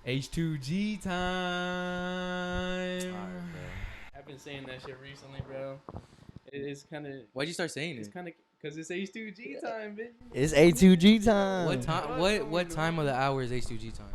H2G time. Alright, bro. I've been saying that shit recently, bro. It's kind of. Why'd you start saying It's it? kind of because it's H2G time, bitch. It's A2G time. What time? What time of the hour is H2G time?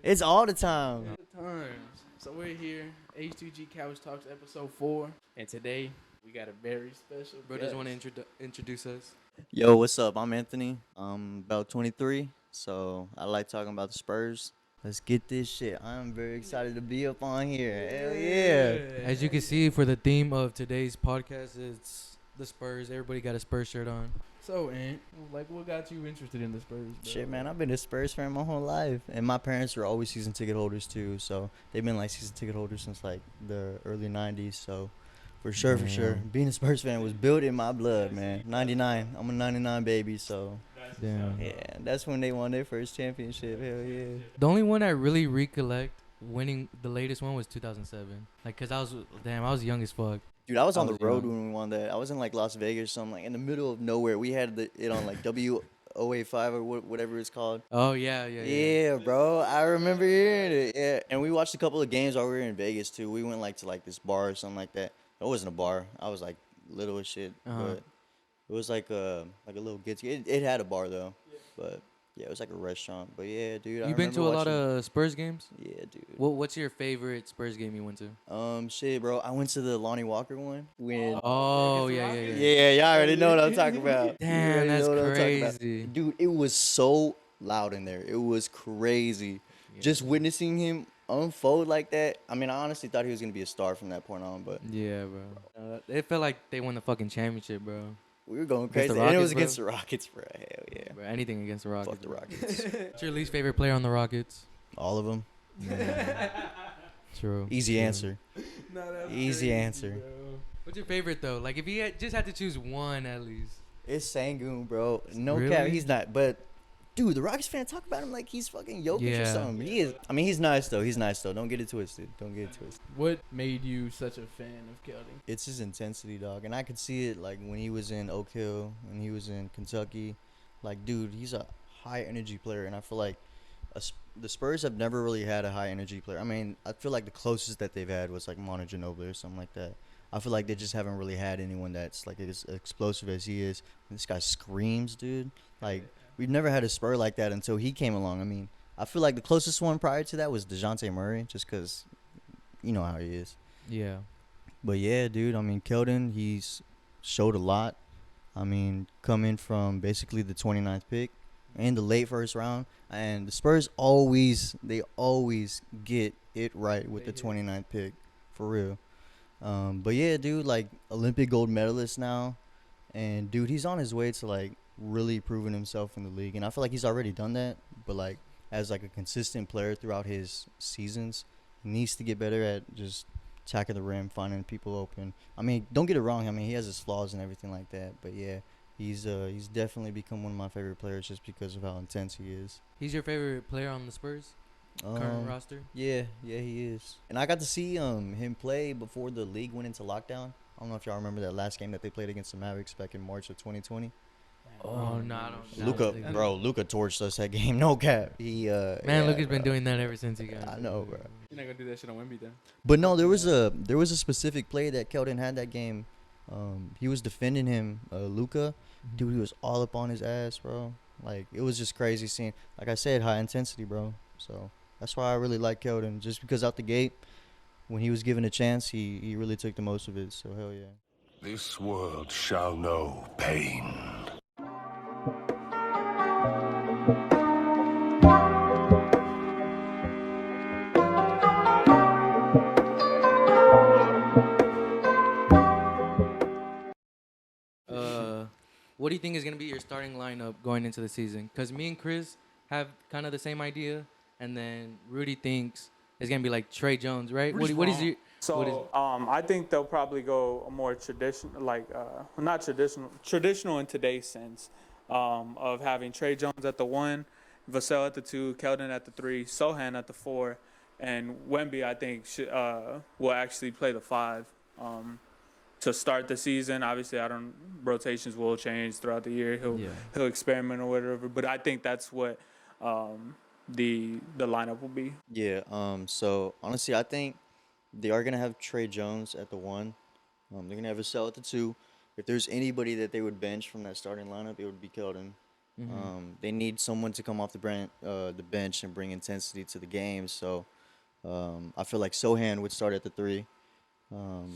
It's all the time. Times. So we're here, H2G Couch Talks episode 4, and today we got a very special. Bro, guest. just want to introduce us. Yo, what's up? I'm Anthony. I'm about 23, so I like talking about the Spurs. Let's get this shit. I'm very excited to be up on here. Hell yeah. As you can see, for the theme of today's podcast, it's the Spurs. Everybody got a Spurs shirt on. So, Ant, like, what got you interested in the Spurs, bro? Shit, man, I've been a Spurs fan my whole life. And my parents were always season ticket holders, too. So they've been, like, season ticket holders since, like, the early 90s. So for sure. Being a Spurs fan was built in my blood, man. 99. I'm a 99 baby, so. Damn. Yeah, that's when they won their first championship. Hell yeah. The only one I really recollect winning the latest one was 2007. Like, cause I was young as fuck. Dude, I was on the was road young. when we won that. I was in like Las Vegas or something, like in the middle of nowhere. We had it on like W085 or whatever it's called. Oh yeah. Yeah, bro. I remember hearing it. Yeah, and we watched a couple of games while we were in Vegas too. We went like to like this bar or something like that. It wasn't a bar. I was like little as shit, but it was like a little get together. It had a bar though, but yeah, it was like a restaurant. But yeah, dude. You been to a lot of Spurs games? Yeah, dude. What's your favorite Spurs game you went to? Shit, bro. I went to the Lonnie Walker one. Oh yeah. Yeah, y'all already know what I'm talking about. You Damn, already that's know what I'm talking about. crazy. Dude, it was so loud in there. It was crazy. Yeah. Just witnessing him unfold like that. I mean, I honestly thought he was going to be a star from that point on, but Yeah, bro. It felt like they won the fucking championship, bro. we were going Against crazy. the And it was Rockets, against the Rockets, bro. Hell yeah. Bro, anything against the Rockets. Fuck the bro. Rockets. What's your least favorite player on the Rockets? All of them. True. Easy true. answer. Easy answer. Bro. What's your favorite though? Like if you just had to choose one at least. It's Sangoon, bro. No Really? cap. He's not. But, dude, the Rockets fan talk about him like he's fucking Jokic or Yeah. something. He is. I mean, he's nice, though. Don't get it twisted. What made you such a fan of Keldon? It's his intensity, dog. And I could see it, like, when he was in Oak Hill, when he was in Kentucky. Like, dude, he's a high-energy player. And I feel like the Spurs have never really had a high-energy player. I mean, I feel like the closest that they've had was, like, Manu Ginobili or something like that. I feel like they just haven't really had anyone that's, like, as explosive as he is. And this guy screams, dude. Like, we've never had a Spur like that until he came along. I mean, I feel like the closest one prior to that was DeJounte Murray, just because you know how he is. Yeah. But yeah, dude, I mean, Keldon, he's showed a lot. I mean, coming from basically the 29th pick in the late first round. And the Spurs always get it right with the 29th pick, for real. But yeah, dude, like, Olympic gold medalist now. And, dude, he's on his way to, like, really proving himself in the league. And I feel like he's already done that. But, like, as, like, a consistent player throughout his seasons, he needs to get better at just attacking the rim, finding people open. I mean, don't get it wrong. I mean, he has his flaws and everything like that. But, yeah, he's definitely become one of my favorite players just because of how intense he is. He's your favorite player on the Spurs current roster? Yeah, he is. And I got to see him play before the league went into lockdown. I don't know if y'all remember that last game that they played against the Mavericks back in March of 2020. Oh no, I don't. Luka torched us that game. No cap. Luka's been doing that ever since he got. I know, bro. You're not gonna do that shit on Wemby then. But no, there was a specific play that Keldon had that game. He was defending him, Luka. Dude, he was all up on his ass, bro. Like, it was just crazy seeing. Like I said, high intensity, bro. So that's why I really like Keldon. Just because out the gate, when he was given a chance, he really took the most of it. So hell yeah. This world shall know pain. What do you think is going to be your starting lineup going into the season? Because me and Chris have kind of the same idea, and then Rudy thinks it's going to be like Trey Jones, right? What is your... So I think they'll probably go a more traditional, like not traditional in today's sense, of having Trey Jones at the 1, Vassell at the 2, Keldon at the 3, Sohan at the 4, and Wemby I think will actually play the 5 to start the season. Obviously, rotations will change throughout the year. He'll experiment or whatever, but I think that's what the lineup will be. Yeah. So honestly, I think they are gonna have Trey Jones at the 1. They're gonna have Vassell at the 2. If there's anybody that they would bench from that starting lineup, it would be Keldon. Mm-hmm. They need someone to come off the bench and bring intensity to the game. So I feel like Sohan would start at the 3.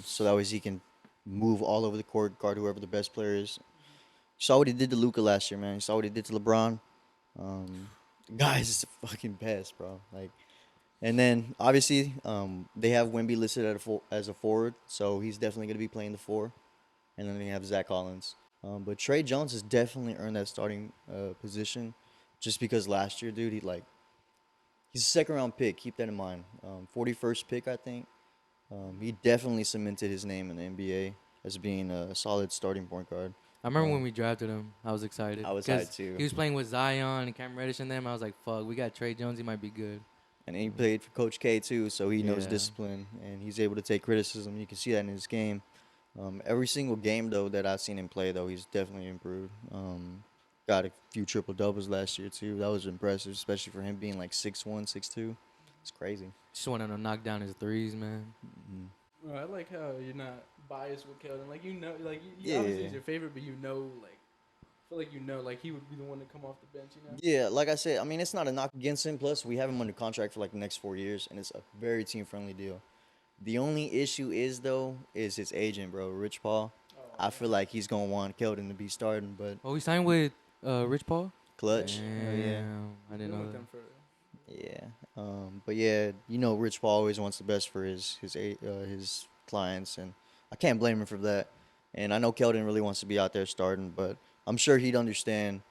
So that way he can move all over the court, guard whoever the best player is. You saw what he did to Luca last year, man. You saw what he did to LeBron. The guy's just a fucking pest, bro. Like, and then obviously they have Wemby listed as a forward, so he's definitely gonna be playing the 4. And then they have Zach Collins. But Trey Jones has definitely earned that starting position, just because last year, dude, he's a second round pick. Keep that in mind. 41st pick, I think. He definitely cemented his name in the NBA as being a solid starting point guard. I remember when we drafted him, I was excited. I was 'cause hyped too. He was playing with Zion and Cam Reddish and them. I was like, fuck, we got Trey Jones. He might be good. And he played for Coach K too, so he knows Yeah. discipline and he's able to take criticism. You can see that in his game. Every single game though that I've seen him play though, he's definitely improved. Got a few triple doubles last year too. That was impressive, especially for him being like 6'1", 6'2". It's crazy. Just wanted to knock down his threes, man. Well, I like how you're not biased with Keldon. Like, like, Yeah. obviously he's your favorite, but like, I feel like like he would be the one to come off the bench, Yeah, like I said, I mean, it's not a knock against him. Plus, we have him under contract for like the next 4 years, and it's a very team-friendly deal. The only issue is, though, is his agent, bro, Rich Paul. I feel like he's going to want Keldon to be starting, but Oh, he signed with Rich Paul? clutch. Damn, Oh, yeah. I didn't know that. Yeah. But yeah, you know, Rich Paul always wants the best for his clients, and I can't blame him for that. And I know Keldon really wants to be out there starting, but I'm sure he'd understand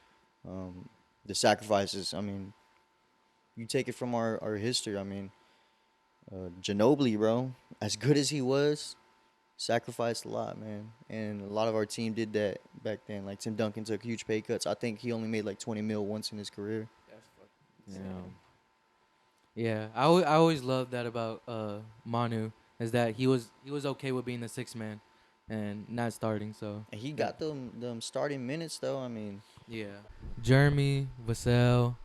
the sacrifices. I mean, you take it from our history. I mean, Ginobili, bro, as good as he was, sacrificed a lot, man. And a lot of our team did that back then. Like Tim Duncan took huge pay cuts. I think he only made like 20 mil once in his career. That's fucking Yeah. insane. Yeah, I always loved that about Manu, is that he was okay with being the 6th man and not starting. So And he got them starting minutes though. I mean, yeah, Jeremy, Vassell,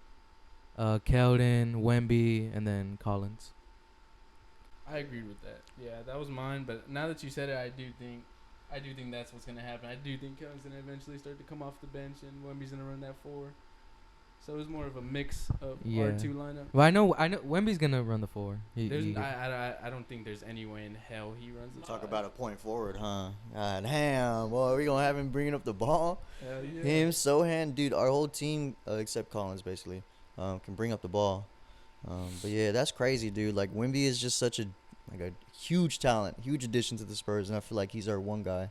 Keldon, Wemby, and then Collins. I agreed with that. Yeah, that was mine. But now that you said it, I do think that's what's gonna happen. I do think Keldon's gonna eventually start to come off the bench, and Wemby's gonna run that 4. So it was more of a mix of our 2 lineup. Well, I know Wemby's gonna run the 4. I don't think there's any way in hell he runs the talk 5. about a point forward, huh? God damn, boy, we gonna have him bringing up the ball. Hell yeah. Him, Sohan, dude, our whole team except Collins basically can bring up the ball. But yeah, that's crazy, dude. Like Wemby is just such a huge talent, huge addition to the Spurs, and I feel like he's our one guy.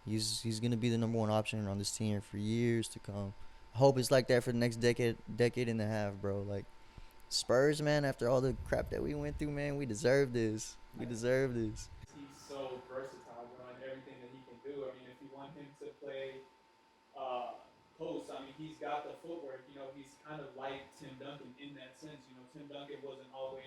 He's gonna be the number 1 option on this team for years to come. I hope it's like that for the next decade and a half, bro. Like Spurs, man. After all the crap that we went through, man, we deserve this. We deserve this. He's so versatile, bro, in everything that he can do. I mean, if you want him to play post, I mean, he's got the footwork. You know, he's kind of like Tim Duncan in that sense. You know, Tim Duncan wasn't always,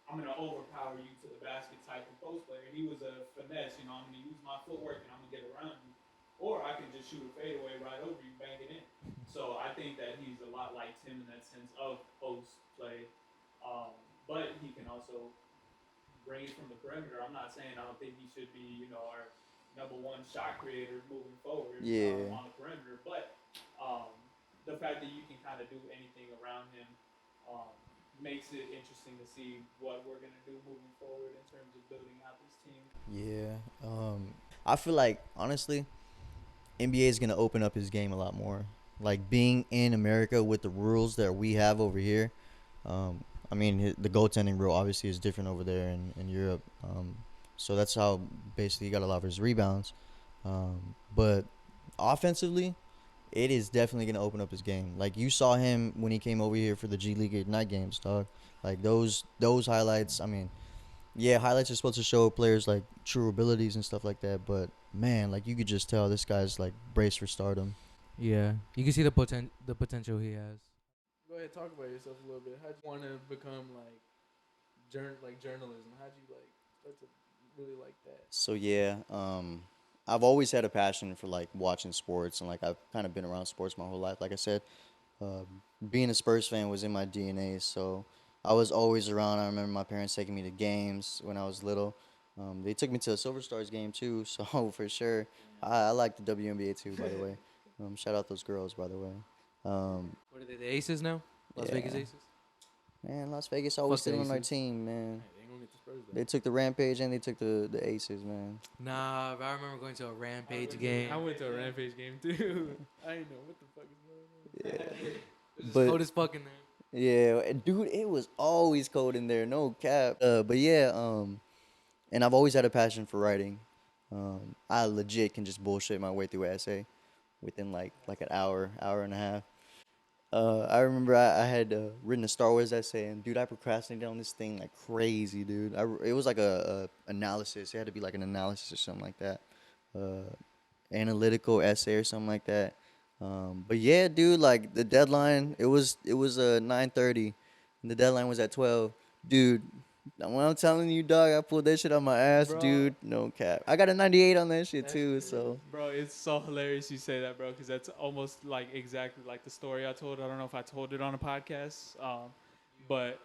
I'm going to overpower you to the basket type of post player. He was a finesse. You know, I'm going to use my footwork and I'm going to get around you. Or I can just shoot a fadeaway right over you, bang it in. So I think that he's a lot like Tim in that sense of post play. But he can also bring it from the perimeter. I'm not saying I don't think he should be, our number 1 shot creator moving forward on the perimeter. But the fact that you can kind of do anything around him makes it interesting to see what we're going to do moving forward in terms of building out this team. Yeah. I feel like, honestly, NBA is going to open up his game a lot more. Like, being in America with the rules that we have over here, I mean, the goaltending rule obviously is different over there in Europe. So that's how basically he got a lot of his rebounds. But offensively, it is definitely going to open up his game. Like, you saw him when he came over here for the G League Ignite games, dog. Like, those highlights, I mean, yeah, highlights are supposed to show players, like, true abilities and stuff like that. But, man, like, you could just tell this guy's, like, braced for stardom. Yeah, you can see the potential he has. Go ahead, talk about yourself a little bit. How'd you want to become, journalism? How'd you, start to really like that? So, yeah, I've always had a passion for like watching sports, and like I've kind of been around sports my whole life. Like I said, being a Spurs fan was in my DNA, so I was always around. I remember my parents taking me to games when I was little. They took me to a Silver Stars game too, so for sure. I like the WNBA too, by the way. Shout out those girls, by the way. What are they, the Aces now? Las Vegas Yeah. Aces? Man, Las Vegas always Fuck the sitting on our Aces. team, man. Hey, they ain't gonna get the Spurs though. They took the Rampage and they took the Aces, man. Nah, but I remember going to a Rampage game. I went to a Rampage game too. I didn't know what the fuck is going on. Yeah. It was But- cold as fuck in there. Yeah, and dude, it was always cold in there, no cap. But yeah, and I've always had a passion for writing. I legit can just bullshit my way through an essay within like an hour and a half. I remember I had written a Star Wars essay, and dude, I procrastinated on this thing like crazy, dude. It was like a analysis. It had to be like an analysis or something like that, analytical essay or something like that. But yeah, dude, like the deadline, it was 9:30, and the deadline was at 12. Dude, when I'm telling you, dog, I pulled that shit on my ass, Bro. dude. No cap. I got a 98 on that shit too. So Bro, it's so hilarious you say that, bro, because that's almost like exactly like the story I told. I don't know if I told it on a podcast, but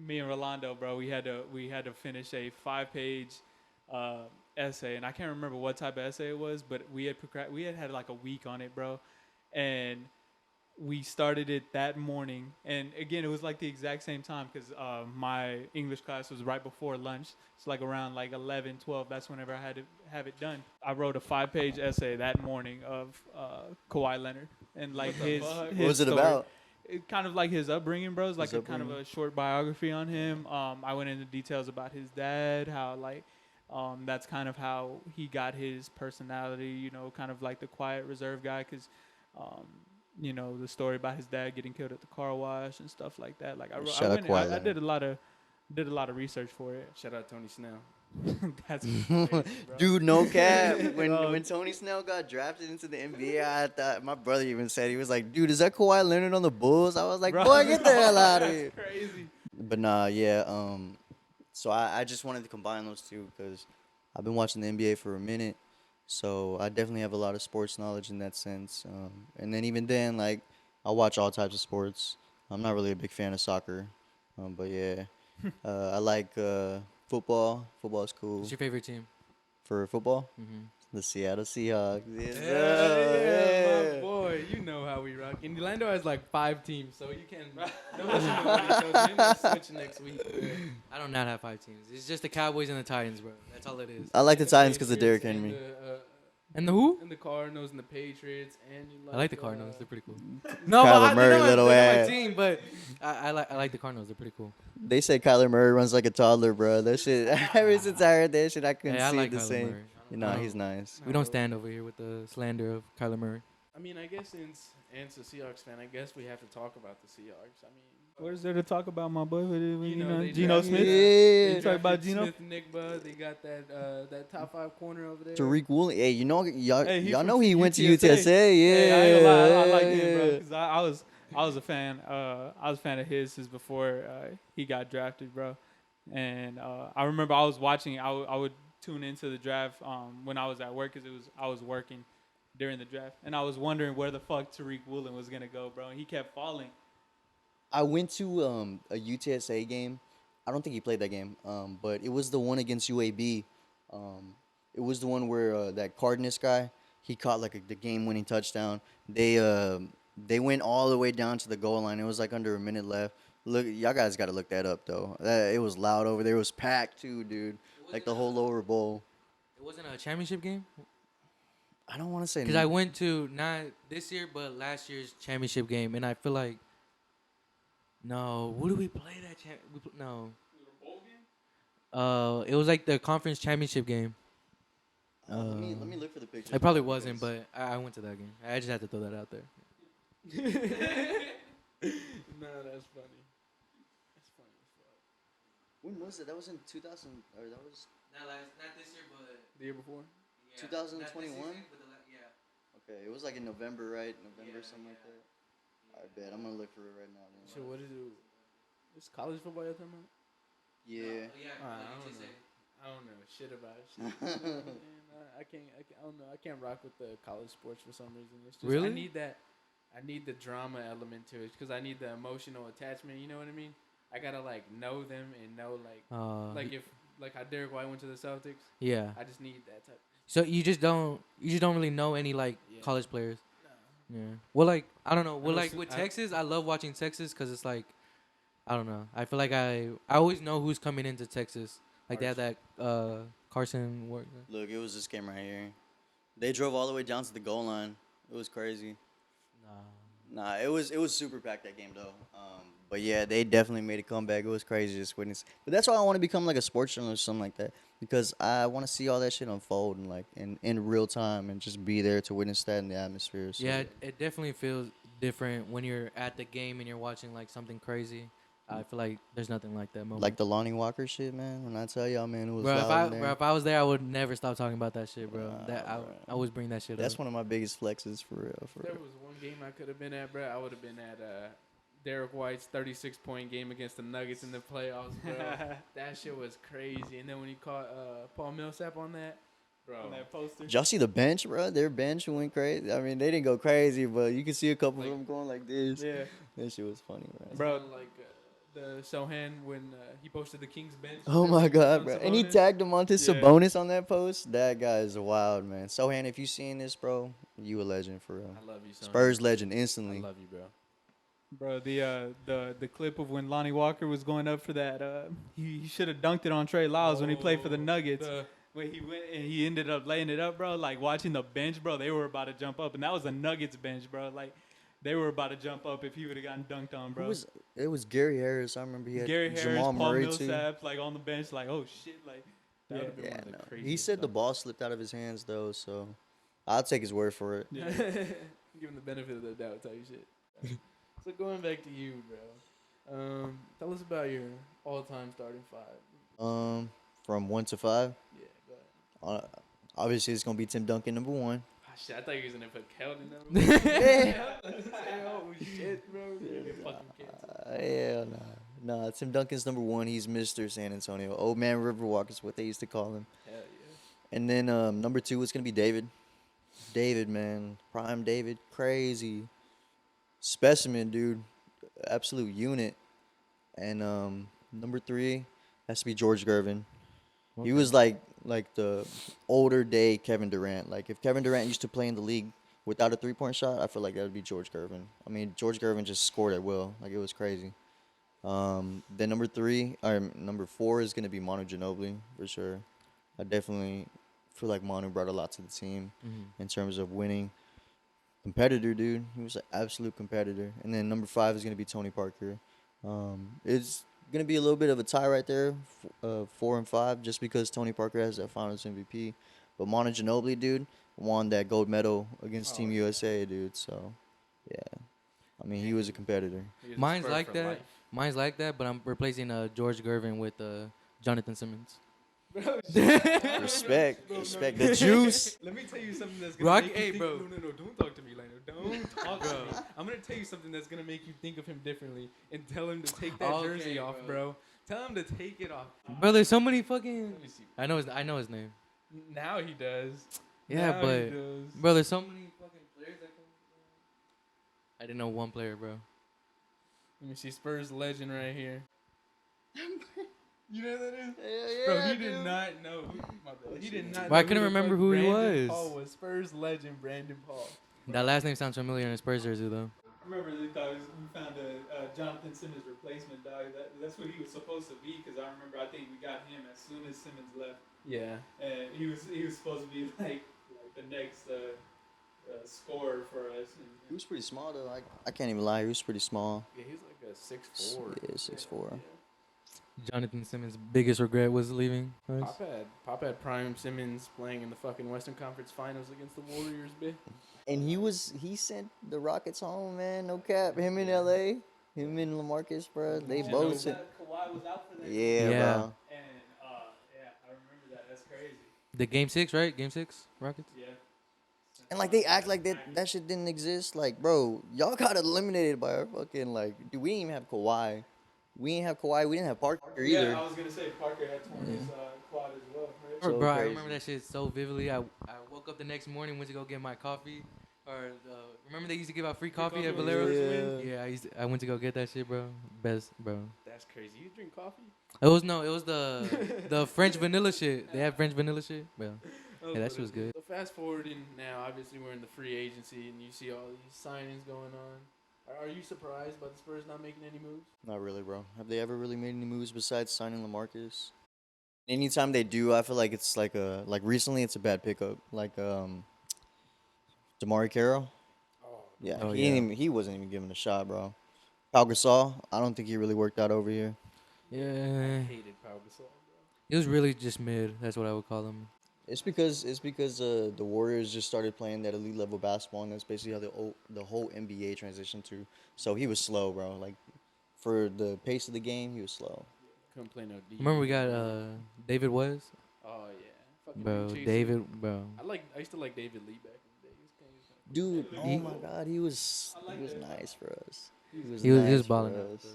me and Rolando, bro, we had to finish a 5-page essay, and I can't remember what type of essay it was, but we had like a week on it, bro, and we started it that morning, and again, it was like the exact same time because my English class was right before lunch. It's like around like 11, 12. That's whenever I had to have it done. I wrote a 5-page essay that morning of Kawhi Leonard and like his what was it story. about? It kind of like his upbringing, bro. It's like His a kind of upbringing. a short biography on him. I went into details about his dad, how like that's kind of how he got his personality. You know, kind of like the quiet, reserved guy, because. You know, the story about his dad getting killed at the car wash and stuff like that. Like I did a lot of research for it. Shout out Tony Snell. That's crazy, bro. Dude, no cap. When Bro. when Tony Snell got drafted into the NBA, I thought my brother even said he was like, "Dude, is that Kawhi Leonard on the Bulls?" I was like, Bro, "Boy, get the hell out of that's here!" crazy. But nah, yeah. So I just wanted to combine those two because I've been watching the NBA for a minute, so I definitely have a lot of sports knowledge in that sense. And then even then, like I watch all types of sports. I'm not really a big fan of soccer, but yeah, I like football. Football's cool. What's your favorite team? For football, Mm-hmm. the Seattle Seahawks. Yes, Yeah, sir. my boy. You know how we rock. And Orlando has like 5 teams, so you can. Don't listen to what he tells you. They'll switch next week. I don't not have 5 teams. It's just the Cowboys and the Titans, bro. That's all it is. I like the Titans because of Patriots Derrick and Henry. And the who? And the Cardinals and the Patriots and you like. I like the Cardinals. They're pretty cool. No, Kyler but Murray, they're not little my ass. team, but I like the Cardinals. They're pretty cool. They say Kyler Murray runs like a toddler, bro. That shit. Ever since I heard that shit, I couldn't Hey, I see like it the Kyler same. Murray. You know, he's nice. We don't stand over here with the slander of Kyler Murray. I mean, I guess since Ant's a Seahawks fan, I guess we have to talk about the Seahawks. I mean, What is there to talk about, my boy? they Geno drafted- Smith. Yeah. You talk about drafted Geno? Smith, Nick Budd. They got that top 5 corner over there. Tariq Woolen. Hey, you know, y'all, Hey, he y'all from know he went to UTSA. UTSA. Yeah. Hey, I ain't gonna lie, I like him, bro. Cause I was a fan. I was a fan of his since before he got drafted, bro. And I remember I was watching. I would tune into the draft when I was at work, cause I was working during the draft, and I was wondering where the fuck Tariq Woolen was gonna go, bro. And he kept falling. I went to a UTSA game. I don't think he played that game, but it was the one against UAB. It was the one where that Cardenas guy, he caught like the game-winning touchdown. They went all the way down to the goal line. It was like under a minute left. Look, y'all guys got to look that up though. It was loud over there. It was packed too, dude. Like the whole lower bowl. It wasn't a championship game? I don't want to say Because I went to not this year, but last year's championship game, and I feel like no. Who did we play that no? It was like the conference championship game. let me look for the picture. It probably wasn't, but I went to that game. I just had to throw that out there. No, that's funny. That's funny as fuck. When was it? That was in 2000, or that was Not this year, but The year before? 2021? Okay, it was like in November, right? November, something like that. I bet. I'm gonna look for it right now. Man. So what is it? Is college football you're talking about? Yeah. I don't know shit about it. Man, I don't know. I can't rock with the college sports for some reason. It's just, Really? I need that. I need the drama element to it because I need the emotional attachment. You know what I mean? I gotta like know them and know like if like how Derek White went to the Celtics. Yeah. I just need that type. So you just don't really know any like Yeah. college players. No. Yeah. Well, like I don't know. Well, know like s- with I- Texas, I love watching Texas because it's like I don't know. I feel like I always know who's coming into Texas. Like they have that Carson. Look, it was this game right here. They drove all the way down to the goal line. It was crazy. Nah, it was super packed that game though. But yeah, they definitely made a comeback. It was crazy just witness. But that's why I want to become like a sports journalist or something like that because I want to see all that shit unfold and like in real time and just be there to witness that in the atmosphere. So, Yeah, it definitely feels different when you're at the game and you're watching like something crazy. I feel like there's nothing like that moment. like the Lonnie Walker shit, man. When I tell y'all, man, it was Bro, loud in there. if I was there, I would never stop talking about that shit, bro. Nah, I bro. always bring that shit That's up. one of my biggest flexes for real. If there was one game I could have been at, bro, I would have been at Derek White's 36-point game against the Nuggets in the playoffs, bro. That shit was crazy. And then when he caught Paul Millsap on that, bro. On that poster. Did y'all see the bench, bro? Their bench went crazy. I mean, they didn't go crazy, but you can see a couple of them going like this. Yeah. That shit was funny, bro. Bro. Like the Sohan when he posted the Kings bench. Oh my God, bro! on And he Sabonis. tagged Demontis Yeah. Sabonis on that post. That guy is wild, man. Sohan, if you seen this, bro, you a legend for real. I love you, Sohan. Spurs legend I instantly. love you, bro. Bro, the clip of when Lonnie Walker was going up for that, he should have dunked it on Trey Lyles when he played for the Nuggets. When he went and he ended up laying it up, bro. Like watching the bench, bro, they were about to jump up, and that was the Nuggets bench, bro. Like they were about to jump up if he would have gotten dunked on, bro. It was Gary Harris. I remember he had Gary Harris, Jamal Paul Murray too. Millsap, like on the bench, like oh shit, like that would have been Yeah, one of the no. craziest. He said the dunks. ball slipped out of his hands though, so I'll take his word for it. Yeah. Give him the benefit of the doubt type shit. So going back to you, bro. Tell us about your all-time starting five. From 1 to 5, Yeah, go ahead. obviously it's gonna be Tim Duncan number 1. Ah, shit, I thought you was gonna put Keldon number. Oh shit, bro. You get fucking canceled. Yeah, nah. Tim Duncan's number 1. He's Mr. San Antonio. Old Man Riverwalk is what they used to call him. Hell yeah. And then number 2 is gonna be David. David, man, prime David, crazy specimen, dude, absolute unit. And number 3 has to be George Gervin. He was like the older day Kevin Durant. Like if Kevin Durant used to play in the league without a 3-point shot, I feel like that would be George Gervin. I mean, George Gervin just scored at will. Like it was crazy. Then number 4 is gonna be Manu Ginobili for sure. I definitely feel like Manu brought a lot to the team in terms of winning. Competitor, dude. He was an absolute competitor. And then number 5 is gonna be Tony Parker. It's gonna be a little bit of a tie right there, 4 and 5, just because Tony Parker has that Finals MVP. But Manu Ginobili, dude, won that gold medal against Team USA, dude. So, yeah, I mean, he was a competitor. He was a Mine's Spur like for that. life. Mine's like that, but I'm replacing George Gervin with Jonathan Simmons. Bro, Respect, Bro, no, respect no. the juice. Let me tell you something that's gonna Rock- make you hey, think. bro. No, don't talk to me, Leno. Don't talk to me. I'm gonna tell you something that's gonna make you think of him differently and tell him to take that Okay, jersey off, bro. bro. Tell him to take it off. Bro, there's so many fucking. Let me see. I know his name. Now he does. Yeah, Now he but does. bro, there's so many fucking players that come. I didn't know one player, bro. Let me see. Spurs legend right here. You know who that is? Yeah, Bro, he did not know. My bad. He did not. Bro, I know couldn't the remember fuck who he Brandon was. Paul was Spurs legend Brandon Paul. That last name sounds familiar in a Spurs jersey, though. Remember, they thought we found a Jonathan Simmons replacement, dog. That's what he was supposed to be. Because I think we got him as soon as Simmons left, Yeah. and he was supposed to be like the next scorer for us. He was pretty small though. I can't even lie. He was pretty small. Yeah, he's like a 6'4". Yeah, 6'4". Jonathan Simmons' biggest regret was leaving us. Pop had Prime Simmons playing in the fucking Western Conference Finals against the Warriors, bitch. And he sent the Rockets home, man. No cap. Him in LA, him and LaMarcus, bro. They both sent. Kawhi was out for that. Yeah, Yeah. bro. And yeah, I remember that. That's crazy. The Game 6, right? Game 6, Rockets? Yeah. And like they act like that shit didn't exist. Like, bro, y'all got eliminated by our fucking like. Dude, we didn't even have Kawhi. We didn't have Kawhi. We didn't have Parker either. Yeah, I was gonna say Parker had torn his quad as well, right? So Bro, I crazy. remember that shit so vividly. I woke up the next morning, went to go get my coffee, or Remember they used to give out free coffee coffee at when Valero's? Spurs win? Yeah, I went to go get that shit, bro. Best, bro. That's crazy. You drink coffee? It was the French vanilla shit. They had French vanilla shit, bro. Yeah, that shit was good. So fast forwarding now, obviously we're in the free agency, and you see all these signings going on. Are you surprised by the Spurs not making any moves? Not really, bro. Have they ever really made any moves besides signing LaMarcus? Anytime they do, I feel like it's like recently it's a bad pickup. Like Damari Carroll. Oh, Yeah, Oh, he yeah. ain't even, he wasn't even given a shot, bro. Pau Gasol, I don't think he really worked out over here. I Yeah, hated Pau Gasol, bro. it was really just mid. That's what I would call him. It's because the Warriors just started playing that elite level basketball, and that's basically how the whole NBA transitioned to. So he was slow, bro. Like for the pace of the game, he was slow. Couldn't play no D. Remember we got David West, Oh yeah, fucking bro. ring chaser. David, bro. I used to like David Lee back in the day. Dude, oh He- my God, he was nice for us. He was nice for balling. us.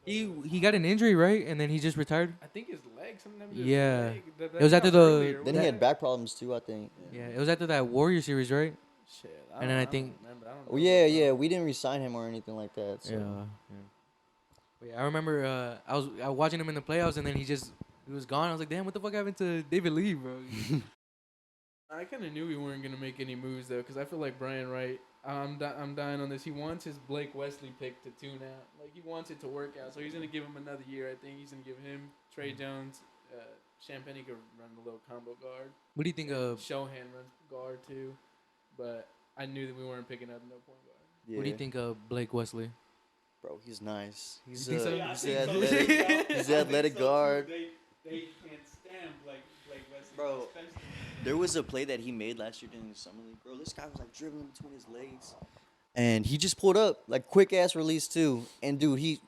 He got an injury, right? And then he just retired. I think his leg. Something happened to Yeah. his leg. It was after the- earlier, Then wasn't he had it? back problems too, I think. Yeah, it was after that Warrior series, right? Shit. And then I think- don't remember. I don't Oh know. yeah, we didn't resign him or anything like that. So. Yeah. But yeah, I remember I was watching him in the playoffs, and then he was gone. I was like, damn, what the fuck happened to David Lee, bro? I kind of knew we weren't gonna make any moves though, because I feel like Brian Wright. I'm dying on this. He wants his Blake Wesley pick to tune out. Like he wants it to work out, so he's gonna give him another year. I think he's gonna give him Trey Jones. Champagne could run the little combo guard. What do you think of? Shohan runs guard too, but I knew that we weren't picking up no point guard. Yeah. What do you think of Blake Wesley? Bro, he's nice. He's think so? he's the athletic, he's the athletic guard. They can't stand Blake Wesley. Bro, there was a play that he made last year during the summer league. Bro, this guy was like dribbling between his legs, and he just pulled up like quick ass release too. And dude, he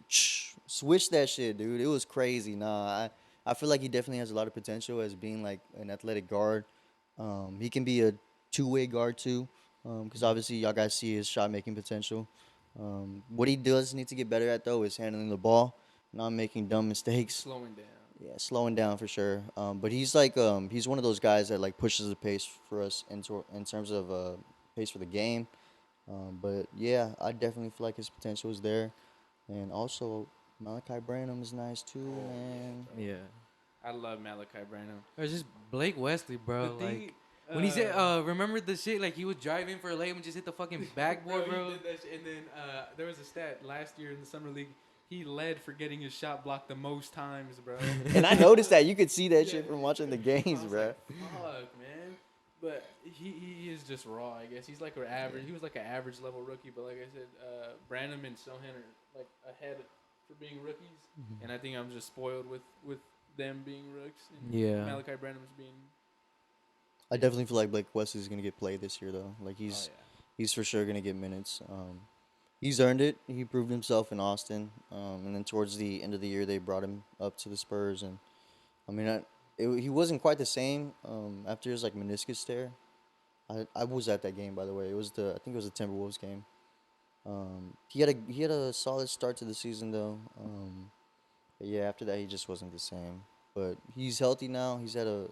switched that shit, dude. It was crazy. Nah, I feel like he definitely has a lot of potential as being like an athletic guard. He can be a two-way guard too, because obviously y'all guys see his shot making potential. What he does need to get better at though is handling the ball, not making dumb mistakes. Slowing down. Yeah, slowing down for sure. But he's like he's one of those guys that like pushes the pace for us in terms of pace for the game. But yeah, I definitely feel like his potential is there, and also Malachi Branham is nice too, man. Yeah. I love Malachi Branham. Or just Blake Wesley, bro. The thing, Like when he said, remember the shit? Like he would drive in for a lay and just hit the fucking backboard, he bro. did that shit. And then there was a stat last year in the summer league. He led for getting his shot blocked the most times, bro. And I noticed that. You could see that shit Yeah. from watching the I games, was bro. like, fuck, man. But he is just raw, I guess. He's like an average. He was like an average level rookie. But like I said, Branham and Sohan are like ahead for being rookies. Mm-hmm. And I think I'm just spoiled with them being rooks. And Yeah. Malachi Branham's being. I definitely feel like Blake Wesley's gonna get played this year though. Like he's Oh, yeah. he's for sure gonna get minutes. He's earned it. He proved himself in Austin. And then towards the end of the year, they brought him up to the Spurs. And I mean, he wasn't quite the same after his like meniscus tear. I was at that game, by the way. I think it was the Timberwolves game. He had a solid start to the season though. But yeah, after that he just wasn't the same. But he's healthy now. He's had a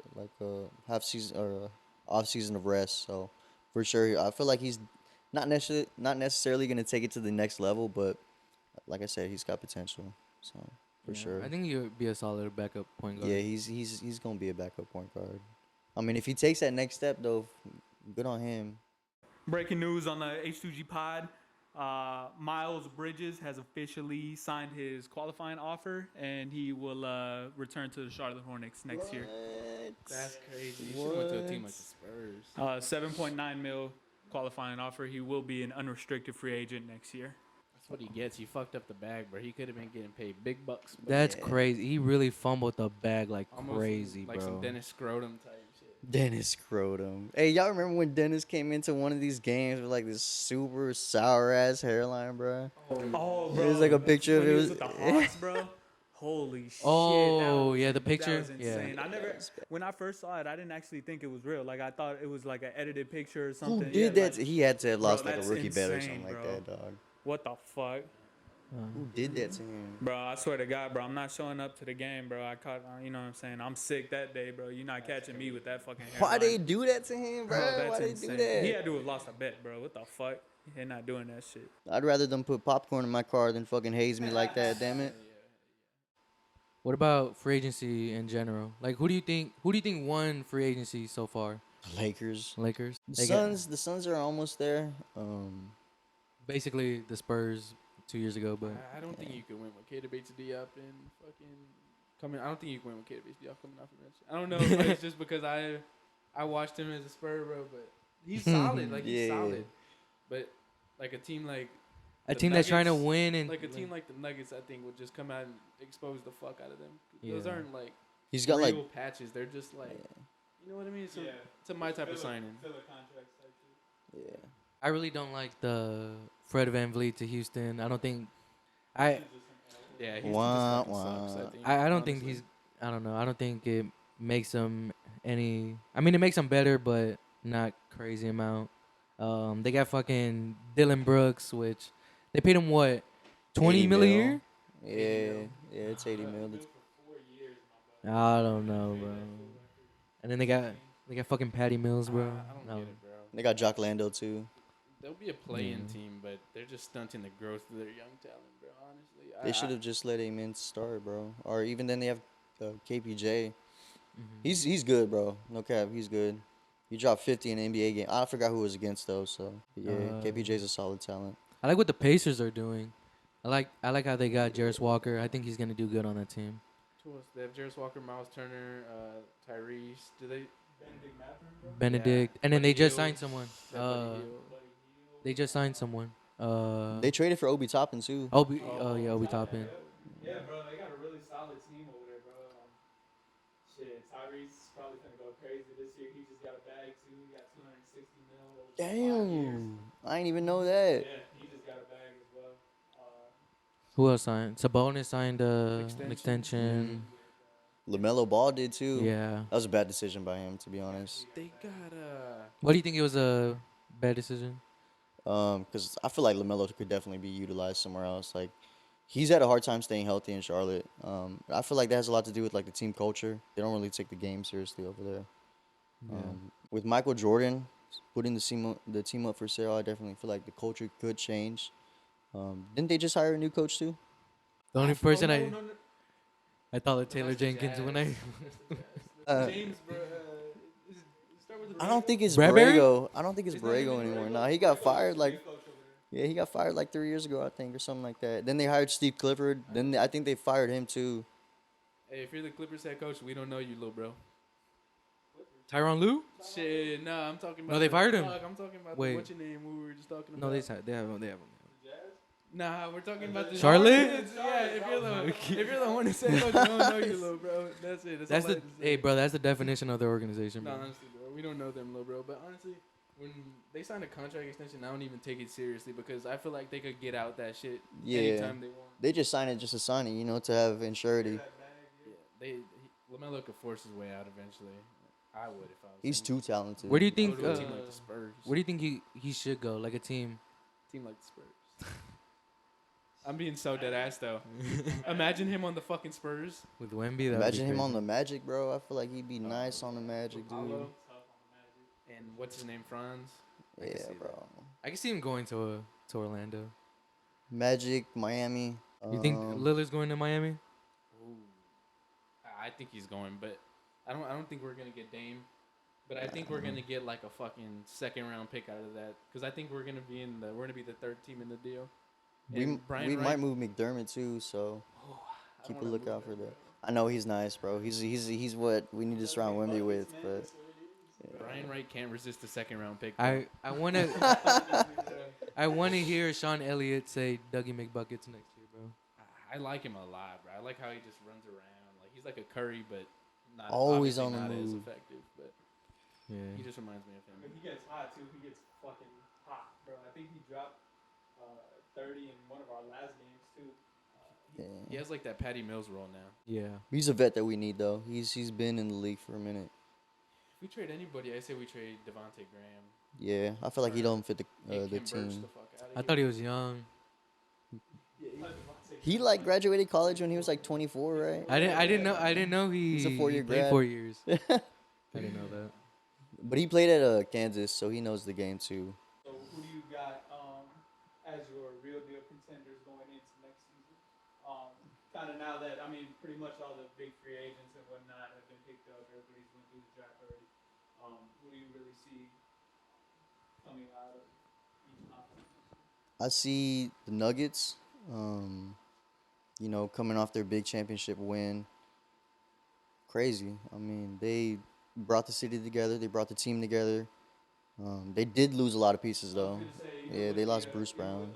half season or a off season of rest. So for sure, I feel like he's not necessarily gonna take it to the next level. But like I said, he's got potential. So for Yeah, sure. I think he'll be a solid backup point guard. Yeah, he's gonna be a backup point guard. I mean, if he takes that next step though, good on him. Breaking news on the H2G pod. Miles Bridges has officially signed his qualifying offer, and he will return to the Charlotte Hornets next year. That's crazy. You should have went to a team like the Spurs. 7.9 mil qualifying offer. He will be an unrestricted free agent next year. That's what he gets. He fucked up the bag, bro. He could have been getting paid big bucks. But That's crazy. He really fumbled the bag like almost crazy, like bro. some Dennis Scrotum type shit. Dennis Scrotum. Hey, y'all remember when Dennis came into one of these games with like this super sour ass hairline, bro? Oh, It was like a picture of when it. he Was with the Hawks, bro. Holy shit! Oh, that yeah, the that picture? was Yeah. insane. When I first saw it, I didn't actually think it was real. Like I thought it was like an edited picture or something. Who did that? Like, He had to have lost like a that's rookie bet or insane, something like bro. that, dog. what the fuck, Who did that to him? bro? I swear to God, bro, I'm not showing up to the game, bro. I caught, you know what I'm saying? I'm sick that day, bro. You're not catching me with that fucking hairline. Why they do that to him, bro? Bro, that's Why they insane. do that? He had to have lost a bet, bro. What the fuck? They're not doing that shit. I'd rather them put popcorn in my car than fucking haze me like that. Damn it. What about free agency in general? Like, who do you think won free agency so far? Lakers. Lakers. The They got- Suns. The Suns are almost there. basically the Spurs 2 years ago, but I don't think you can win with Keita Bates-Diop and fucking coming. I don't think you can win with Keita Bates-Diop coming off the bench. I don't know if it's just because I watched him as a Spur, bro, but he's solid. Like he's Yeah. solid. But like a team like a the team that's trying to Nuggets, win and like a team like the Nuggets, I think would just come out and expose the fuck out of them. Those Yeah. aren't like He's got real like. patches. They're just like you know what I mean. So Yeah. it's my type of signing. Yeah. I really don't like the Fred VanVleet to Houston. I don't think I Yeah, Houston Wah, just fucking sucks. wah. I think. I don't think honestly. he's I don't know. I don't think it makes him any I mean it makes him better but not crazy amount. They got fucking Dylan Brooks, which they paid him what 20 80 mil a mil. year? Yeah. Yeah, it's 80 mil. I don't know, bro. And then they got fucking Patty Mills, bro. I don't No. get it, bro. They got Jock Lando too. They'll be a play-in Yeah. team, but they're just stunting the growth of their young talent, bro. Honestly, They should have just let Amen start, bro. Or even then they have KPJ. He's good, bro. No cap, he's good. He dropped 50 in an NBA game. I forgot who it was against though. So yeah, KPJ's a solid talent. I like what the Pacers are doing. I like how they got Jarris Walker. I think he's gonna do good on that team. They have Jarris Walker, Miles Turner, Tyrese. Do they? Benedict, and then Buddy they just Hield. signed someone. Yeah, Buddy Hield. They just signed someone. They traded for Obi Toppin too. Obi Toppin. Yeah, bro, they got a really solid team over there, bro. Shit, Tyrese's probably gonna go crazy this year. He just got a bag too. He got 260 mil over 5 years. Damn, I didn't even know that. Yeah, he just got a bag as well. Who else signed? Sabonis signed an Extension. extension. LaMelo Ball did too. Yeah. That was a bad decision by him, to be honest. They got What do you think it was a bad decision? Because I feel like LaMelo could definitely be utilized somewhere else. Like, he's had a hard time staying healthy in Charlotte. I feel like that has a lot to do with like the team culture. They don't really take the game seriously over there. With Michael Jordan putting the team up for sale, I definitely feel like the culture could change. Didn't they just hire a new coach too? The only person no. I thought of Taylor That's the Jenkins when Jazz. James, bro. Start with the I don't think it's Bradbury? Borrego. I don't think it's It's not Borrego even anymore. Borrego. Nah, he got fired like. Yeah, he got fired like 3 years ago, I think, or something like that. Then they hired Steve Clifford. Then I think they fired him too. Hey, if you're the Clippers head coach, we don't know you, little bro. Tyronn Lue? Shit, no, I'm talking about. No, they the- fired him. fuck, I'm talking about Wait. what's your name? Who we were just talking about. No, they have. Nah, we're talking about the Charlotte? Yeah, if you're the one who said coach, we don't know you, little bro. That's it. That's all I the had to say. hey, bro. That's the definition of their organization, No, bro. honestly, bro, we don't know them, little bro. But honestly, when they sign a contract extension, I don't even take it seriously because I feel like they could get out that shit Yeah. anytime they want. They just signed it just to sign it, to have insurity. Yeah, LaMelo could force his way out eventually. I would if I was. He's him. too talented. Where do you I think? would go to a team like the Spurs. Where do you think he should go? Like a team? Team like the Spurs. I'm being so dead ass though. Imagine him on the fucking Spurs. With Wemby? Imagine him on the Magic, bro. I feel like he'd be nice on the Magic, dude. Paulo. And what's his name, Franz? I can Yeah, see bro. I can see him going to Orlando. Magic, Miami. You think Lillard's going to Miami? Ooh. I think he's going, but I don't think we're gonna get Dame. But I think we're gonna get like a fucking second round pick out of that because I think we're gonna be the third team in the deal. we And Brian we Wright- might move McDermott too, so Oh, I keep a wanna lookout move for him, that. I know he's nice, bro. He's what we need to surround Wemby with, but bro. Brian Wright can't resist a second round pick. I wanna hear Sean Elliott say Dougie McBuckets next year, bro. I like him a lot, bro. I like how he just runs around. Like he's like a Curry, but not Always obviously on the not as move. effective. But Yeah. he just reminds me of him. He gets hot too. He gets fucking hot, bro. I think he dropped 30 in one of our last games too. He has like that Patty Mills role now. Yeah. he's a vet that we need though. He's been in the league for a minute. If we trade anybody, I say we trade Devontae Graham. Yeah, I feel like he don't fit Get the Kim Birch team. the fuck outta I here. thought he was young. He like graduated college when he was like 24, right? I didn't know he He's a 4-year played grad. 4 years. I didn't know that. But he played at Kansas, so he knows the game too. So who do you got kind of now that pretty much all the big free agents and whatnot have been picked up. Everybody's went through the draft already. Who do you really see coming out of each conference? I see the Nuggets, um, coming off their big championship win. Crazy. I mean, they brought the city together. They brought the team together. They did lose a lot of pieces though. Yeah, they lost Bruce Brown.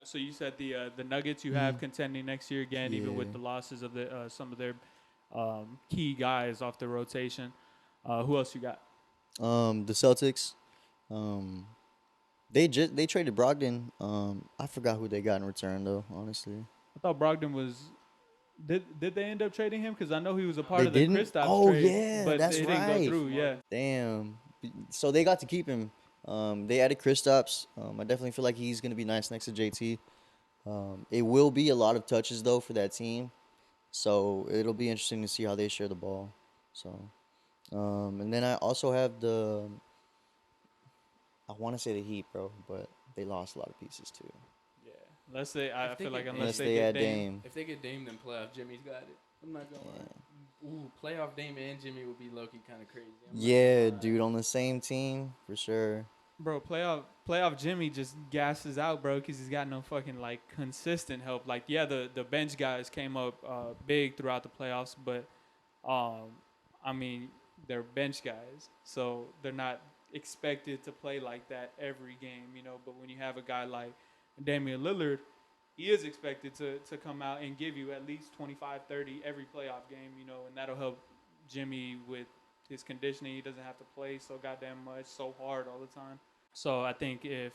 So you said the Nuggets you have Mhm. contending next year again, even with Yeah. the losses of the some of their key guys off the rotation. Who else you got? The Celtics. Um, they traded Brogdon. I forgot who they got in return though. Honestly, I thought Brogdon was. Did they end up trading him? Because I know he was a part they of the didn't. Kristaps Oh trade, yeah, but that's it didn't go right. through. Yeah. Damn. So they got to keep him. They added Kristaps. I definitely feel like he's gonna be nice next to JT. It will be a lot of touches though for that team, so it'll be interesting to see how they share the ball. So, and then I also have I want to say the Heat, bro, but they lost a lot of pieces too. Yeah. Unless they, I If they feel like get unless Unless they they get add Dame. Dame. If they get Dame, then playoff Jimmy's got it. I'm not gonna lie. Ooh, playoff Dame and Jimmy would be low-key kind of crazy. I'm not gonna Yeah, lie. dude, on the same team for sure. Bro, playoff Jimmy just gasses out, bro, because he's got no fucking like consistent help. Like, yeah, the bench guys came up big throughout the playoffs, but um, I mean they're bench guys, so they're not expected to play like that every game, you know. But when you have a guy like Damian Lillard, he is expected to come out and give you at least 25, 30 every playoff game, you know, and that'll help Jimmy with his conditioning. He doesn't have to play so goddamn much, so hard all the time. So I think if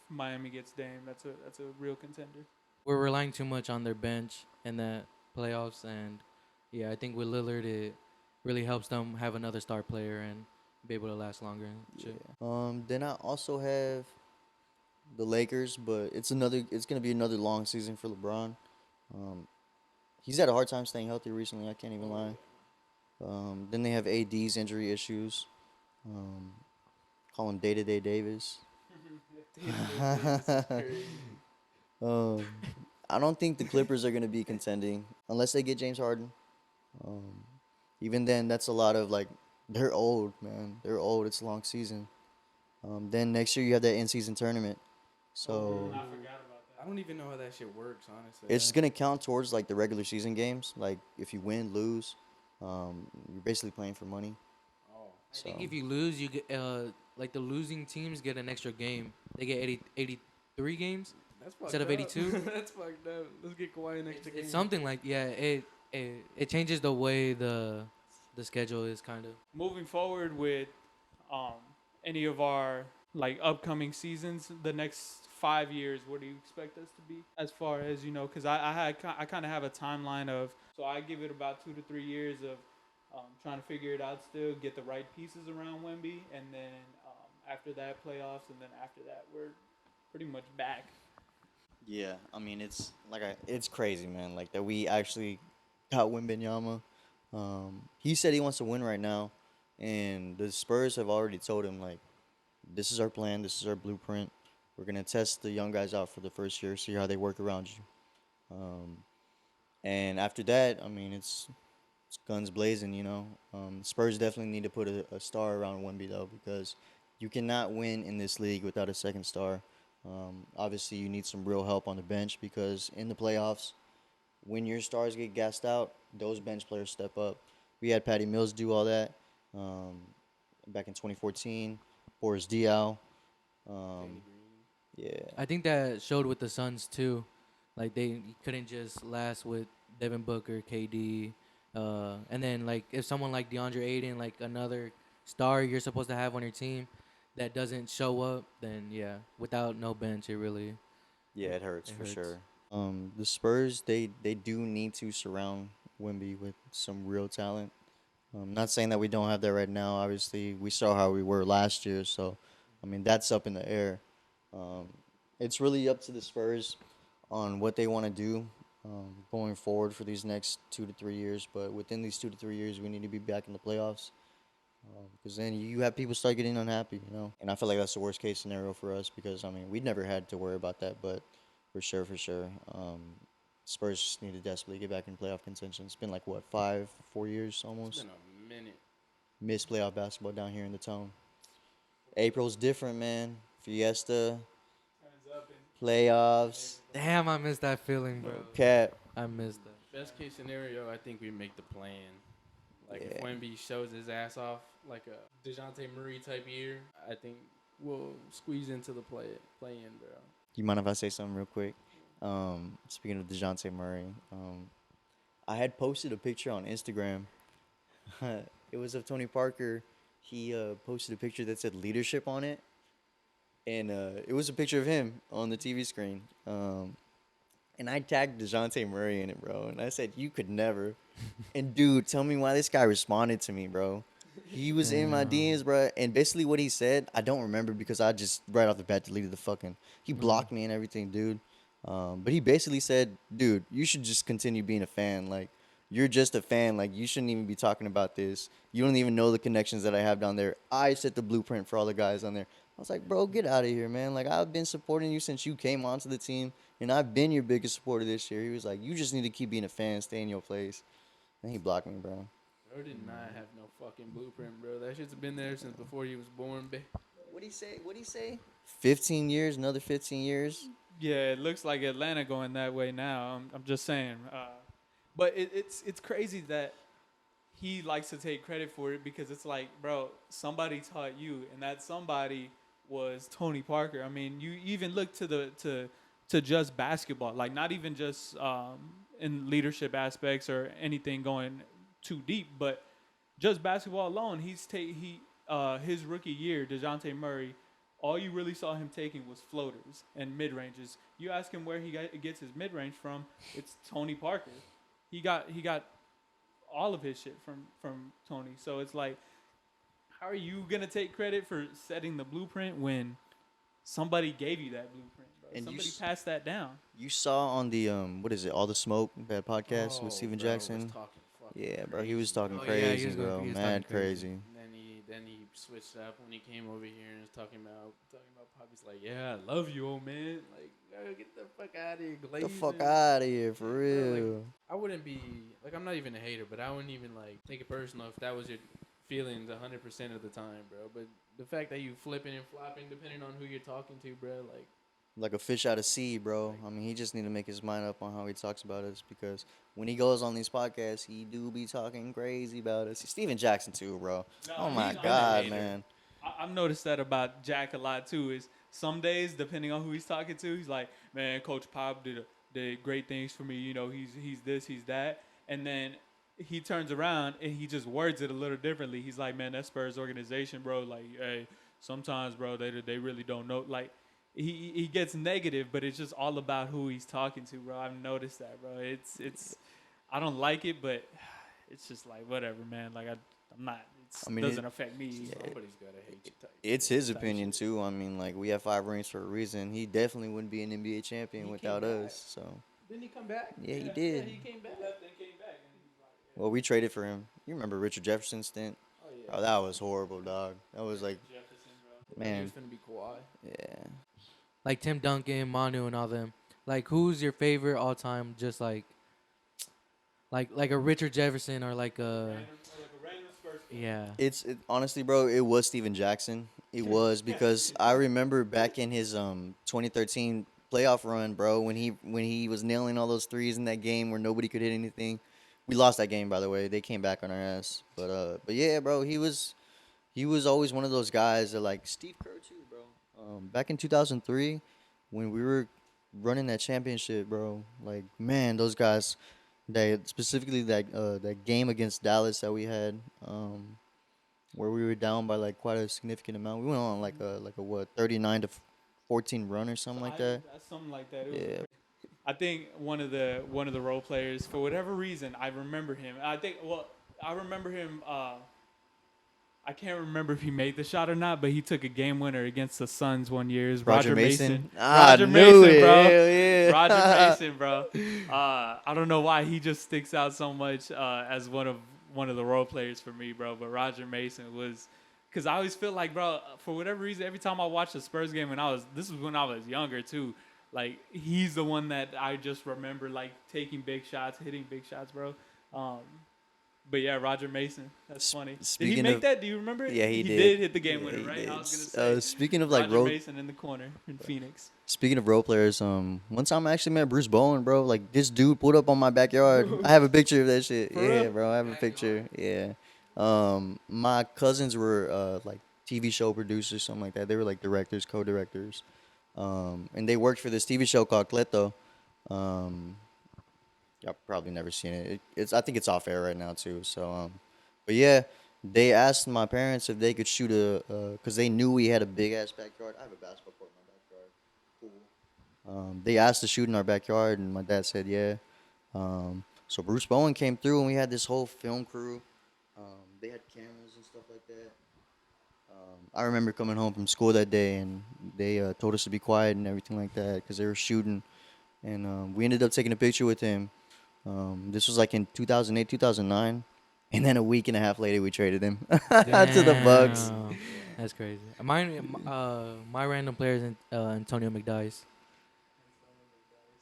Miami gets Dame, that's a real contender. We're relying too much on their bench in the playoffs, and yeah, I think with Lillard, it really helps them have another star player and be able to last longer. And Yeah. shit. Then I also have the Lakers, but it's gonna be another long season for LeBron. Um, he's had a hard time staying healthy recently. I can't even lie. Then they have AD's injury issues. Um, call him Day to Day Davis. um, I don't think the Clippers are gonna be contending unless they get James Harden. Um, even then, that's a lot of like they're old, man. They're old. It's a long season. Then next year you have that in-season tournament, so I forgot about that. I don't even know how that shit works, honestly. it's gonna count towards like the regular season games. Like if you win, lose, you're basically playing for money. Oh, I So think if you lose, you get like the losing teams get an extra game. They get 83 games. that's Instead of fucked 82? up. That's fucked up. Let's get Kawhi an extra game. It's something like yeah. It changes the way the schedule is kind of. Moving forward with um, any of our like upcoming seasons, the next 5 years, what do you expect us to be? As far as you know, because I kind of have a timeline of, so I give it about 2 to 3 years of trying to figure it out still, get the right pieces around Wemby, and then after that playoffs, and then after that we're pretty much back. yeah, I mean it's crazy, man. Like that we actually got Wembanyama. He said he wants to win right now, and the Spurs have already told him like, this is our plan, this is our blueprint. We're gonna test the young guys out for the first year, see how they work around you. And after that, I mean it's guns blazing, you know. Spurs definitely need to put a star around Wemby though, because you cannot win in this league without a second star. Obviously, you need some real help on the bench because in the playoffs, when your stars get gassed out, those bench players step up. We had Patty Mills do all that um, back in 2014. Boris Diaw. Um, yeah. I think that showed with the Suns too. Like they couldn't just last with Devin Booker, KD, and then like if someone like DeAndre Ayton, like another star you're supposed to have on your team, that doesn't show up, then yeah, without no bench, it really Yeah, it hurts it for hurts. sure. The Spurs they do need to surround Wemby with some real talent. Not saying that we don't have that right now. Obviously, we saw how we were last year, so I mean that's up in the air. Um, it's really up to the Spurs on what they want to do going forward for these next 2 to 3 years. But within these 2 to 3 years, we need to be back in the playoffs because then you have people start getting unhappy, you know. And I feel like that's the worst case scenario for us because I mean we never had to worry about that, but for sure, for sure. Spurs just need to desperately get back in playoff contention. It's been like what 4 years It's almost. been a minute. Missed playoff basketball down here in the town. April's different, man. Fiesta, playoffs, Damn, I miss that feeling, bro. cap. I miss that. Best case scenario, I think we make the play-in. Like if Yeah. Wemby shows his ass off like a DeJounte Murray type year, I think we'll squeeze into the play-in, bro. You mind if I say something real quick? Speaking of DeJounte Murray, I had posted a picture on Instagram. It was of Tony Parker. He posted a picture that said leadership on it. And it was a picture of him on the TV screen. And I tagged DeJounte Murray in it, bro. And I said, you could never. And, dude, tell me why this guy responded to me, bro. He was in my DMs, bro. And basically what he said, I don't remember because I just right off the bat deleted the fucking. He blocked me and everything, dude. But he basically said, dude, you should just continue being a fan. Like, you're just a fan. Like, you shouldn't even be talking about this. You don't even know the connections that I have down there. I set the blueprint for all the guys on there. I was like, bro, get out of here, man. Like, I've been supporting you since you came onto the team, and I've been your biggest supporter this year. He was like, you just need to keep being a fan, stay in your place. And he blocked me, bro. Bro did not have no fucking blueprint, bro. That shit's been there since before he was born, What'd he say? 15 years, another 15 years. Yeah, it looks like Atlanta going that way now. I'm just saying. But it's crazy that he likes to take credit for it because it's like, bro, somebody taught you, and that somebody was Tony Parker. I mean, you even look to just basketball, like not even just in leadership aspects or anything going too deep, but just basketball alone. His rookie year, DeJounte Murray, all you really saw him taking was floaters and mid-ranges. You ask him where he gets his mid-range from, it's Tony Parker. He got all of his shit from Tony. So it's like, how are you going to take credit for setting the blueprint when somebody gave you that blueprint, bro? And Somebody passed that down. You saw on the, what is it, All the Smoke, that podcast with Steven Jackson? Yeah, bro, he was talking Oh, yeah, crazy, he was bro. talking Mad crazy. crazy. Then he switched up when he came over here and was talking about Poppy's like, yeah, I love you, old man. Like, get the fuck out of here, Get glazing. the fuck out of here, for Bro, real. like, I wouldn't be like, I'm not even a hater, but I wouldn't even like take it personal if that was your feelings 100% of the time, bro. But the fact that you flipping and flopping depending on who you're talking to, bro, Like a fish out of sea, bro. I mean, he just need to make his mind up on how he talks about us because when he goes on these podcasts, he do be talking crazy about us. Steven Jackson too, bro. No, Oh my he's God, underrated. man. I've noticed that about Jack a lot too. Is some days, depending on who he's talking to, he's like, "Man, Coach Pop did great things for me. You know, he's this, he's that." And then he turns around and he just words it a little differently. He's like, "Man, that Spurs organization, bro. Like, hey, sometimes, bro, they really don't know. Like, he gets negative, but it's just all about who he's talking to, bro. I've noticed that, bro. It's I don't like it, but it's just like whatever, man. Like I'm not. I mean, doesn't affect me. somebody's gotta hate you type. It's his opinion too. I mean, like we have 5 rings for a reason. He definitely wouldn't be an NBA champion He without came back. us. So, Didn't he come back? yeah, he Yeah, did. he came back. Well, we traded for him. You remember Richard Jefferson's stint? Oh yeah. Oh, that was horrible, dog. That was like, He was man, gonna be Kawhi. yeah. Like Tim Duncan, Manu, and all them. Like, who's your favorite all time? Just like a Richard Jefferson or like a yeah. Honestly, bro, it was Steven Jackson. It was because I remember back in his 2013 playoff run, bro, when he was nailing all those threes in that game where nobody could hit anything. We lost that game, by the way. They came back on our ass. But yeah, bro, he was always one of those guys that like Steve Kerr too, bro. Back in 2003 when we were running that championship, bro, like man, those guys, specifically that game against Dallas that we had, where we were down by like quite a significant amount. We went on like a what 39-14 run or something like that. Something like that. Yeah. I think one of the role players, for whatever reason, I remember him. I remember him. I can't remember if he made the shot or not, but he took a game winner against the Suns one year. Is Roger Mason. Roger Mason, bro. Hell yeah. Roger Mason, bro. I don't know why he just sticks out so much as one of the role players for me, bro. But Roger Mason was, because I always feel like, bro, for whatever reason, every time I watch a Spurs game, this was when I was younger too. Like he's the one that I just remember like taking big shots, hitting big shots, bro. But yeah, Roger Mason. That's funny. Did he Speaking make of, that? Do you remember it? yeah, he did. did. Hit the game Yeah, winner, he right? did. I was gonna say. Speaking of like Roger role, Mason in the corner in Phoenix. speaking of role players, one time I actually met Bruce Bowen, bro. Like this dude pulled up on my backyard. I have a picture of that shit. For Yeah, real? bro, I have a picture. Yeah. My cousins were like TV show producers, something like that. They were like directors, co-directors. And they worked for this TV show called Cleto. Um, y'all probably never seen it. It's I think it's off air right now too. So but yeah, they asked my parents if they could shoot because they knew we had a big ass backyard. I have a basketball court in my backyard. Pool. They asked to shoot in our backyard, and my dad said yeah. So Bruce Bowen came through, and we had this whole film crew. They had cameras and stuff like that. I remember coming home from school that day, and they told us to be quiet and everything like that because they were shooting. And we ended up taking a picture with him. This was like in 2008, 2009. And then a week and a half later, we traded him to the Bucks. Damn. That's crazy. My random player is Antonio McDyess.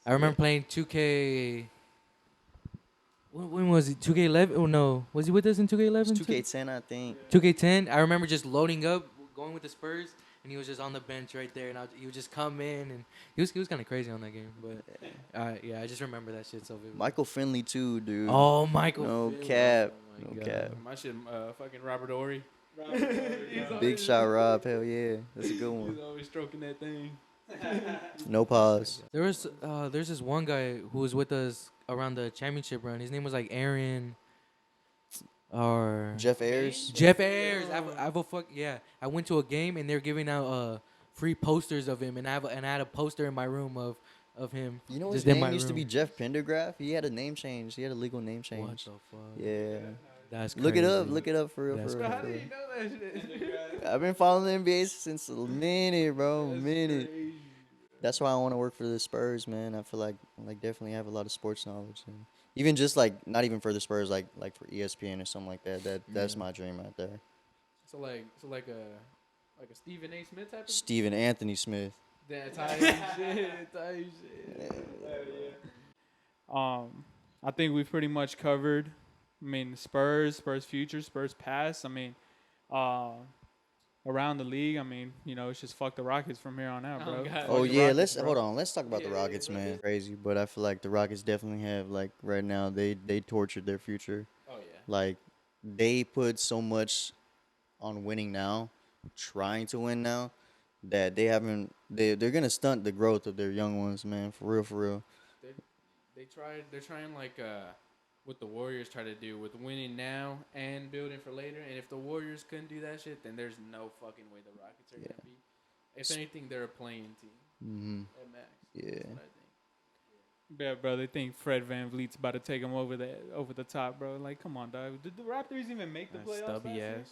I remember playing 2K. When was it? 2K11? Oh no, was he with us in 2K11? It's 2K10, I think. 2K10. I remember just loading up, going with the Spurs, and he was just on the bench right there, and he would just come in, and he was kind of crazy on that game. But yeah, I just remember that shit so vividly. Michael Finley, too, dude. Oh, Michael. No Finley. cap. Oh my No God. cap. My shit, fucking Robert Ory. Big shot Rob. Hell yeah. That's a good He's one. always stroking that thing. No pause. There's this one guy who was with us around the championship run. His name was like Aaron or Jeff Ayers. Jeff Ayers. I went to a game and they're giving out free posters of him, and I had a poster in my room of him. You know just his in my name used to be room. Jeff Pendergraph? He had a name change. He had a legal name What change. the fuck? Yeah. That's crazy. Look it up. Look it up for real. That's For Bro, real, how for do real. you know that shit? I've been following the NBA since a minute, bro. That's Minute. crazy. That's why I want to work for the Spurs, man. I feel like definitely have a lot of sports knowledge, and even just like not even for the Spurs, like for ESPN or something like that. That's my dream right there. So like a Stephen A. Smith type of Stephen Anthony Smith. that type shit. I think we've pretty much covered. I mean, Spurs future, Spurs past. I mean, around the league. I mean, it's just fuck the Rockets from here on out, bro. Oh, God. Fuck Oh the yeah, Rockets, bro. hold on. Let's talk about the Rockets, man. Crazy, but I feel like the Rockets definitely have like right now they tortured their future. Oh yeah. Like they put so much on winning now, trying to win now, that they're gonna stunt the growth of their young ones, man. For real, for real. They're trying like what the Warriors try to do with winning now and building for later. And if the Warriors couldn't do that shit, then there's no fucking way the Rockets are gonna be. If anything, they're a playing team at max. Yeah. That's what I think. Yeah, bro. They think Fred VanVleet's about to take them over the top, bro. Like, come on, dog. Did the Raptors even make the That playoffs? stubby last year? ass.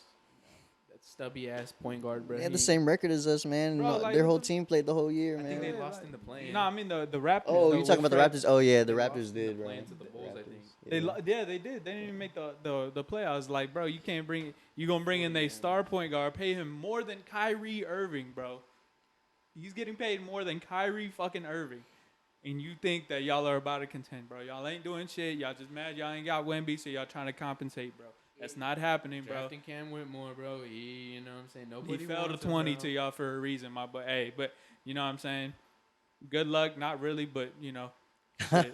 That stubby ass point guard, bro. They had the same record as us, man. Bro, like, their what whole the- team played the whole year, I man. think they Yeah, lost like- in the play. No, I mean the Raptors. Oh, though, you talking with about Fred. the Raptors? Oh yeah, the They lost Raptors in the did, play-in right? to the Bulls, I think. They did. They didn't even make the playoffs. Like, bro, you gonna bring in a star point guard, pay him more than Kyrie Irving, bro. He's getting paid more than Kyrie fucking Irving. And you think that y'all are about to contend, bro. Y'all ain't doing shit. Y'all just mad y'all ain't got Wemby, so y'all trying to compensate, bro. That's not happening, bro. Drafting Cam Whitmore, bro. You know what I'm saying? He Nobody fell to wants him, 20 bro. to y'all for a reason, my boy. Hey, but you know what I'm saying? Good luck. Not really, but, shit.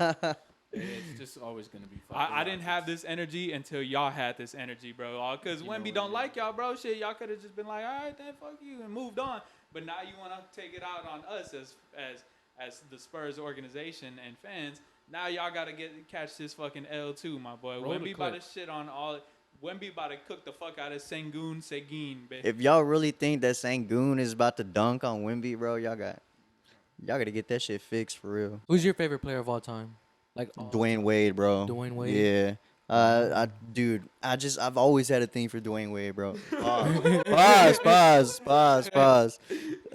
It's just always gonna be. I didn't have this energy until y'all had this energy, bro. Because You know Wemby what don't it like is. y'all, bro. Shit, y'all could have just been like, all right, then fuck you, and moved on. But now you want to take it out on us as the Spurs organization and fans. Now y'all gotta catch this fucking L too, my boy. Roll the Wemby about to clip. shit on all. Wemby about to cook the fuck out of Sengun Seguin, bitch. If y'all really think that Sangoon is about to dunk on Wemby, bro, y'all got to get that shit fixed for real. Who's your favorite player of all time? Like Dwayne Wade, bro. Dwayne Wade? Yeah. I've always had a thing for Dwayne Wade, bro. Pause.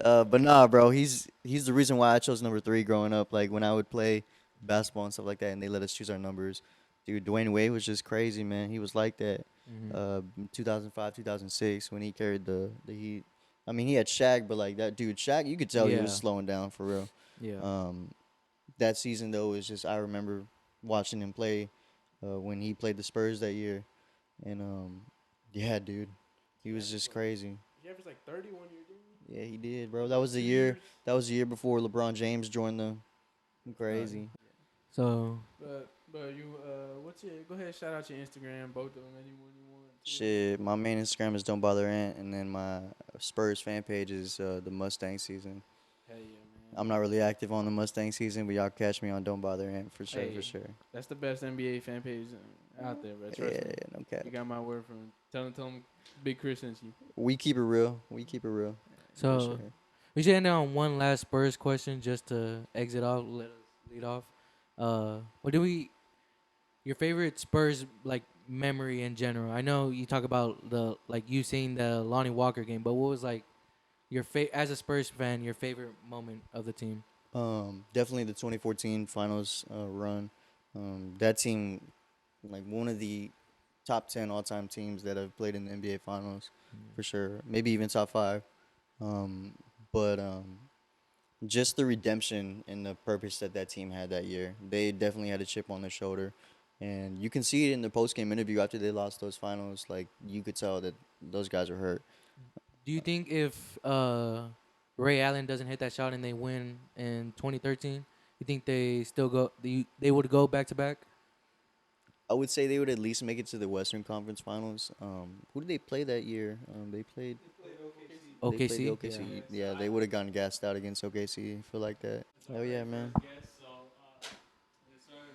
But nah, bro, he's the reason why I chose number 3 growing up. Like when I would play basketball and stuff like that, and they let us choose our numbers. Dude, Dwayne Wade was just crazy, man. He was like that. 2005, 2006 when he carried the Heat. I mean, he had Shaq, but like that dude, Shaq, you could tell he was Yeah. slowing down for real. Yeah. That season though is just I remember watching him play when he played the Spurs that year, and yeah, dude, he was just crazy. He averaged like 31 year, didn't he? Yeah, he did, bro. That was the 2 year. years. That was the year before LeBron James joined them. Crazy. So But you what's your go ahead, shout out your Instagram, both of them, anyone you want to. Shit, my main Instagram is Don't Bother Ant, and then my Spurs fan page is the Mustang season. Hell yeah, man. I'm not really active on the Mustang season, but y'all catch me on Don't Bother Ant for sure, Hey, for sure. That's the best NBA fan page out there, bro. Trust Yeah, me. no cap. You got my word from tell them Big Chris sent you. We keep it real. We keep it real. so For sure. we should end on one last Spurs question just to exit off. Let us lead off. What do we? Your favorite Spurs like memory in general? I know you talk about the like you seeing the Lonnie Walker game, but what was like your as a Spurs fan, your favorite moment of the team? Definitely the 2014 finals run. That team, like one of the top 10 all-time teams that have played in the NBA finals, for sure. Maybe even top 5. But just the redemption and the purpose that that team had that year. They definitely had a chip on their shoulder. And you can see it in the post-game interview after they lost those finals. Like, you could tell that those guys were hurt. Do you think if Ray Allen doesn't hit that shot and they win in 2013, you think they still go? They would go back to back? I would say they would at least make it to the Western Conference Finals. Who did they play that year? They played OKC. They played OKC. Yeah, they would have gotten gassed out against OKC. I feel like that. Oh yeah, man.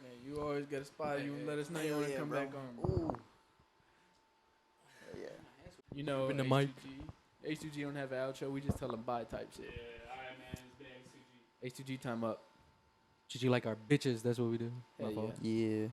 Man, you always get a spot. You let us know you want to come back on. Ooh. Yeah. You know, Open the H2G. mic. H2G don't have an outro. We just tell them bye type shit. Yeah, all right, man. It's been H2G. H2G time up. Should you like our bitches? That's what we do. My Hell fault. yeah. Yeah.